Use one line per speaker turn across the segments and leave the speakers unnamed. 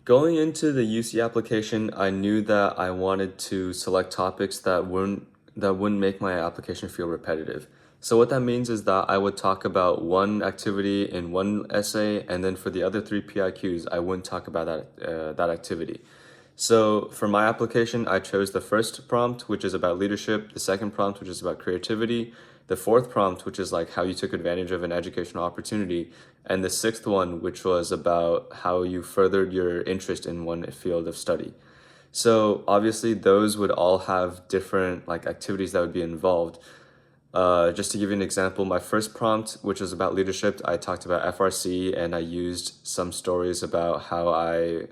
Going into the UC application, I knew that I wanted to select topics that wouldn't make my application feel repetitive. So what that means is that I would talk about one activity in one essay, and then for the other three PIQs, I wouldn't talk about that activity. So for my application, I chose the first prompt, which is about leadership, the second prompt, which is about creativity, the fourth prompt, which is like how you took advantage of an educational opportunity, and the sixth one, which was about how you furthered your interest in one field of study. So obviously those would all have different like activities that would be involved. Just to give you an example, my first prompt, which was about leadership, I talked about FRC and I used some stories about how I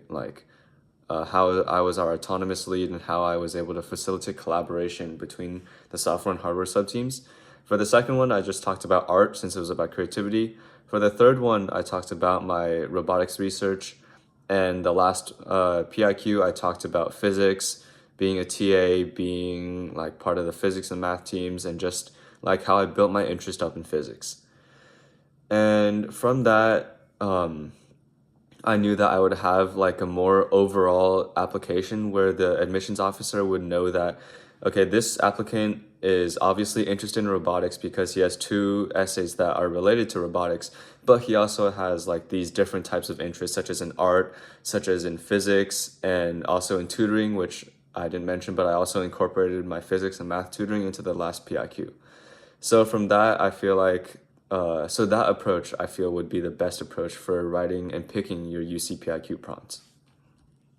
was our autonomous lead and how I was able to facilitate collaboration between the software and hardware subteams. For the second one, I just talked about art since it was about creativity. For the third one, I talked about my robotics research. And the last PIQ, I talked about physics, being a TA, being like part of the physics and math teams, and just like how I built my interest up in physics. And from that, I knew that I would have like a more overall application where the admissions officer would know that, okay, this applicant is obviously interested in robotics because he has two essays that are related to robotics, but he also has like these different types of interests, such as in art, such as in physics, and also in tutoring, which I didn't mention, but I also incorporated my physics and math tutoring into the last PIQ. So from that, I feel like so that approach I feel would be the best approach for writing and picking your UCPIQ prompts.